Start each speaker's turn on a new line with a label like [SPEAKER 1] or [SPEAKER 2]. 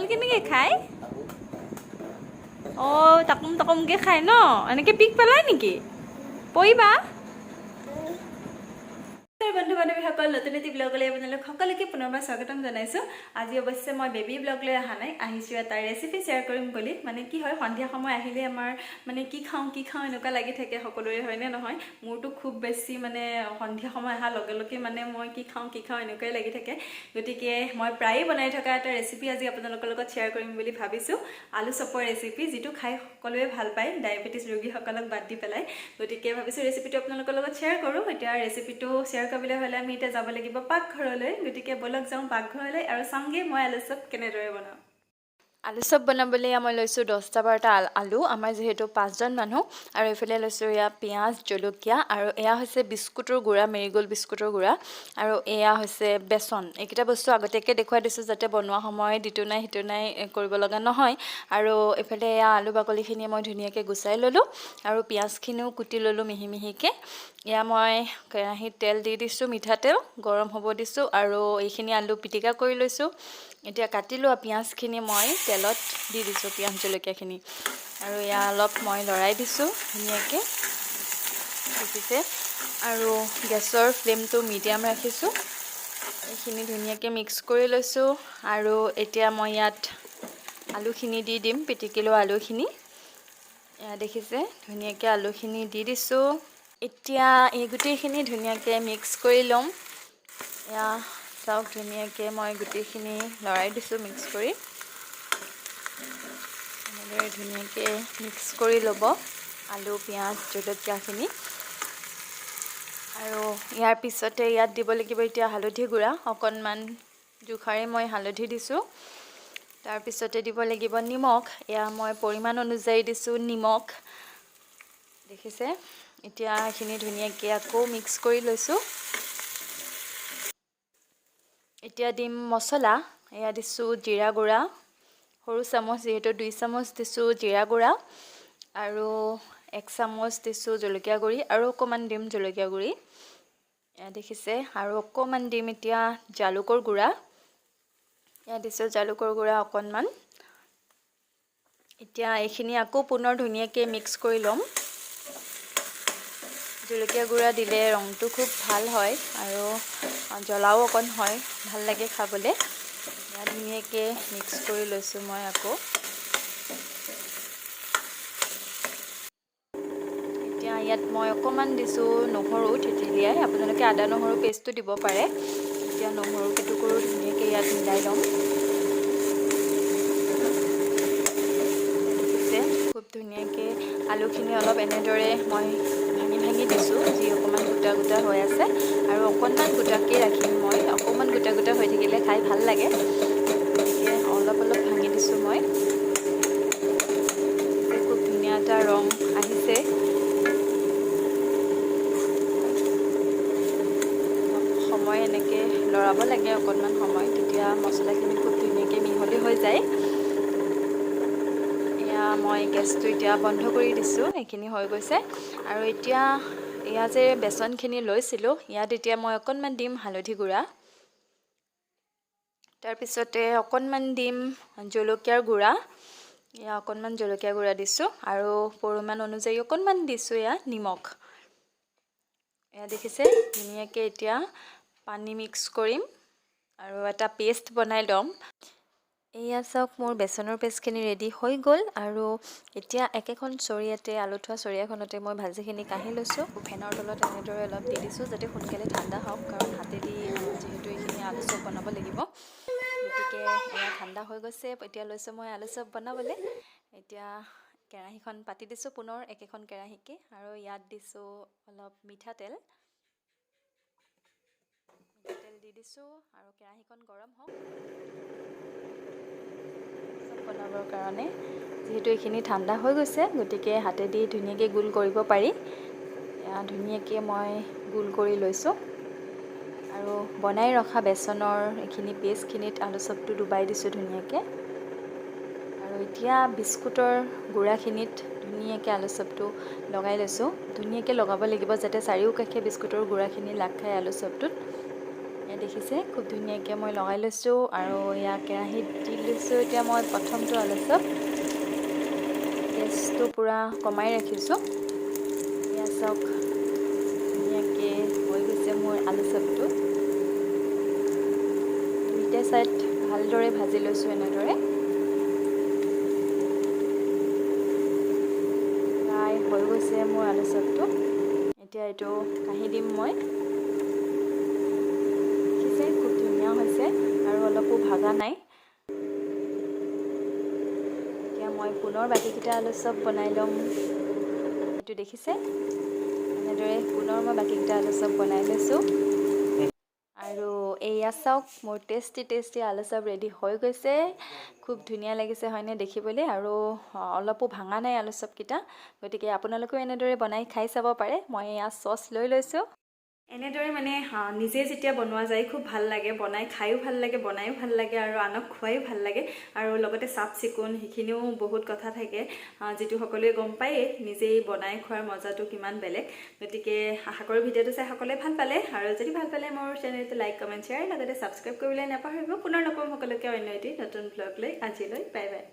[SPEAKER 1] কোমল কেনেকৈ খায় অঁ টাকুম টাকুমকৈ খায় ন এনেকৈ পিক পেলায় নেকি পৰিবা বন্ধু বান্ধৱীসকল নতুন এটি ব্লগলৈ আপোনালোক সকলোকে পুনৰবাৰ স্বাগতম জনাইছোঁ আজি অৱশ্যে মই বেবী ব্লগ লৈ অহা নাই আহিছোঁ এটা ৰেচিপি শ্বেয়াৰ কৰিম বুলি মানে কি হয় সন্ধিয়া সময় আহিলে আমাৰ মানে কি খাওঁ এনেকুৱা লাগি থাকে সকলোৰে হয়নে নহয় মোৰতো খুব বেছি মানে সন্ধিয়া সময় অহাৰ লগে লগে মানে মই কি খাওঁ এনেকুৱাই লাগি থাকে গতিকে মই প্ৰায়ে বনাই থকা এটা ৰেচিপি আজি আপোনালোকৰ লগত শ্বেয়াৰ কৰিম বুলি ভাবিছোঁ আলু চপৰ ৰেচিপি যিটো খাই সকলোৱে ভাল পায় ডায়েবেটিছ ৰোগীসকলক বাদ দি পেলাই গতিকে ভাবিছোঁ ৰেচিপিটো আপোনালোকৰ লগত শ্বেয়াৰ কৰোঁ এতিয়া ৰেচিপিটো শ্বেয়াৰ কৰিবলৈ হ'লে আমি এতিয়া যাব লাগিব পাকঘৰলৈ গতিকে বলক যাওঁ পাকঘৰলৈ আৰু চাওঁগে মই আলু চপ কেনেদৰে বনাওঁ আলু চপ বনাবলৈ মই লৈছোঁ 10টা 12টা আলু আমাৰ যিহেতু 5জন মানুহ আৰু এইফালে লৈছোঁ এয়া পিঁয়াজ জলকীয়া আৰু এয়া হৈছে বিস্কুটৰ গুড়া মেৰিগ'ল্ড বিস্কুটৰ গুড়া আৰু এয়া হৈছে বেচন এইকেইটা বস্তু আগতীয়াকৈ দেখুৱাই দিছোঁ যাতে বনোৱা সময়ত ইটো নাই সিটো নাই কৰিব লগা নহয় আৰু এইফালে এয়া আলু বাকলিখিনি মই ধুনীয়াকৈ গুচাই ল'লোঁ আৰু পিঁয়াজখিনিও কুটি ল'লোঁ মিহি মিহিকৈ এয়া মই কেৰাহীত তেল দি দিছোঁ মিঠাতেল গৰম হ'ব দিছোঁ আৰু এইখিনি আলু পিটিকা কৰি লৈছোঁ এতিয়া কাটি লোৱা পিঁয়াজখিনি মই তেলত দি দিছোঁ পিঁয়াজ জলকীয়াখিনি আৰু এয়া অলপ মই লৰাই দিছোঁ ধুনীয়াকৈ দেখিছে আৰু গেছৰ ফ্লেমটো মিডিয়াম ৰাখিছোঁ এইখিনি ধুনীয়াকৈ মিক্স কৰি লৈছোঁ আৰু এতিয়া মই ইয়াত আলুখিনি দি দিম পিটিকি লোৱা আলুখিনি এয়া দেখিছে ধুনীয়াকৈ আলুখিনি দি দিছোঁ এতিয়া এই গোটেইখিনি ধুনীয়াকৈ মিক্স কৰি ল'ম এয়া চাওক ধুনীয়াকৈ মই গোটেইখিনি লৰাই দিছোঁ মিক্স কৰি এনেদৰে ধুনীয়াকৈ মিক্স কৰি ল'ব আলু পিঁয়াজ জলকীয়াখিনি আৰু ইয়াৰ পিছতে ইয়াত দিব লাগিব এতিয়া হালধি গুড়া অকণমান জোখাৰে মই হালধি দিছোঁ তাৰপিছতে দিব লাগিব নিমখ এয়া মই পৰিমাণ অনুযায়ী দিছোঁ নিমখ দেখিছে এতিয়া এইখিনি ধুনীয়াকৈ আকৌ মিক্স কৰি লৈছোঁ এতিয়া দিম মছলা এয়া দিছোঁ জিৰা গুড়া সৰু চামুচ যিহেতু 2 চামুচ দিছোঁ জিৰা গুড়া আৰু 1 চামুচ দিছোঁ জলকীয়া গুড়ি আৰু অকণমান দিম জলকীয়া গুড়ি এয়া দেখিছে আৰু অকণমান দিম এতিয়া জালুকৰ গুড়া এয়া দিছোঁ জালুকৰ গুড়া অকণমান এতিয়া এইখিনি আকৌ পুনৰ ধুনীয়াকৈ মিক্স কৰি ল'ম জলকীয়া গুড়া দিলে ৰংটো খুব ভাল হয় আৰু জ্বলাও অকণ হয় ভাল লাগে খাবলৈ এয়া ধুনীয়াকৈ মিক্স কৰি লৈছোঁ মই আকৌ এতিয়া ইয়াত মই অকণমান দিছোঁ নহৰু থেতেলিয়াই আপোনালোকে আদা নহৰু পেষ্টটো দিব পাৰে এতিয়া নহৰু কেইটুকুৰো ধুনীয়াকৈ ইয়াত মিলাই ল'ম খুব ধুনীয়াকৈ আলুখিনি অলপ এনেদৰে মই ভাঙি দিছোঁ যি অকণমান গোটা গোটা হৈ আছে আৰু অকণমান গোটাকৈ ৰাখিম মই অকণমান গোটা গোটা হৈ থাকিলে খাই ভাল লাগে গতিকে অলপ ভাঙি দিছোঁ মই খুব ধুনীয়া এটা ৰং আহিছে সময় এনেকৈ লৰাব লাগে অকণমান সময় তেতিয়া মছলাখিনি খুব ধুনীয়াকৈ মিহলি হৈ যায় মই গেছটো এতিয়া বন্ধ কৰি দিছোঁ এইখিনি হৈ গৈছে আৰু এতিয়া এয়া যে বেচনখিনি লৈছিলোঁ ইয়াত এতিয়া মই অকণমান দিম হালধি গুড়া তাৰপিছতে অকণমান দিম জলকীয়াৰ গুড়া এয়া অকণমান জলকীয়া গুড়া দিছোঁ আৰু পৰিমাণ অনুযায়ী অকণমান দিছোঁ এয়া নিমখ এয়া দেখিছে ধুনীয়াকৈ এতিয়া পানী মিক্স কৰিম আৰু এটা পেষ্ট বনাই ল'ম এয়া চাওক মোৰ বেচনৰ পেষ্টখিনি ৰেডি হৈ গ'ল আৰু এতিয়া একেখন চৰিয়াতে আলু থোৱা চৰিয়াখনতে মই ভাজিখিনি কাঢ়ি লৈছোঁ ফেনৰ তলত এনেদৰে অলপ দি দিছোঁ যাতে সোনকালে ঠাণ্ডা হওক কাৰণ হাতেদি যিহেতু এইখিনি আলু চপ বনাব লাগিব গতিকে এয়া ঠাণ্ডা হৈ গৈছে এতিয়া লৈছোঁ মই আলু চপ বনাবলৈ এতিয়া কেৰাহীখন পাতি দিছোঁ পুনৰ একেখন কেৰাহীকে আৰু ইয়াত দিছোঁ অলপ মিঠাতেল দি দিছোঁ আৰু কেৰাহীখন গৰম হওক বনাবৰ কাৰণে যিহেতু এইখিনি ঠাণ্ডা হৈ গৈছে গতিকে হাতেদি ধুনীয়াকৈ গোল কৰিব পাৰি এয়া ধুনীয়াকৈ মই গোল কৰি লৈছোঁ আৰু বনাই ৰখা বেচনৰ এইখিনি পেষ্টখিনিত আলু চপটো ডুবাই দিছোঁ ধুনীয়াকৈ আৰু এতিয়া বিস্কুটৰ গুড়াখিনিত ধুনীয়াকৈ আলু চপটো লগাই লৈছোঁ ধুনীয়াকৈ লগাব লাগিব যাতে চাৰিওকাষে বিস্কুটৰ গুড়াখিনি লাগ খায় আলু চপটোত দেখিছে খুব ধুনীয়াকৈ মই লগাই লৈছোঁ আৰু ইয়াক কেৰাহীত দি লৈছোঁ। এতিয়া মই প্ৰথমটো আলু চপ গেছটো পূৰা কমাই ৰাখিছোঁ। এয়া চাওক ধুনীয়াকৈ হৈ গৈছে মোৰ আলু চপটো। দুইটা ছাইড ভালদৰে ভাজি লৈছোঁ এনেদৰে। প্ৰায় হৈ গৈছে মোৰ আলু চপটো। এতিয়া এইটো কাঢ়ি দিম মই। দেখিছে খুব ধুনীয়া হৈছে আৰু অলপো ভাগা নাই। এতিয়া মই পুনৰ বাকীকেইটা আলু চপ বনাই ল'ম। এইটো দেখিছে এনেদৰে পুনৰ মই বাকীকেইটা আলু চপ বনাই লৈছোঁ। আৰু এয়া চাওক মোৰ টেষ্টি আলু চপ ৰেডি হৈ গৈছে। খুব ধুনীয়া লাগিছে হয়নে দেখিবলৈ, আৰু অলপো ভাঙা নাই আলু চপকেইটা। গতিকে আপোনালোকেও এনেদৰে বনাই খাই চাব পাৰে। মই এয়া চচ লৈ লৈছোঁ। এনেদৰে মানে নিজে যেতিয়া বনোৱা যায় খুব ভাল লাগে, বনাই খায়ো ভাল লাগে, বনায়ো ভাল লাগে আৰু আনক খুৱায়ো ভাল লাগে। আৰু লগতে চাফ চিকুণ সেইখিনিও বহুত কথা থাকে, যিটো সকলোৱে গম পায়েই নিজেই বনাই খোৱাৰ মজাটো কিমান বেলেগ। গতিকে আশা কৰোঁ ভিডিঅ'টো চাই সকলোৱে ভাল পালে, আৰু যদি ভাল পালে মোৰ চেনেলটো লাইক কমেণ্ট শ্বেয়াৰ লগতে ছাবস্ক্ৰাইব কৰিবলৈ নাপাহৰিব। পুনৰ লগ পাম সকলোকে অন্য এটি নতুন ব্লগ লৈ। আজিলৈ বাই বাই।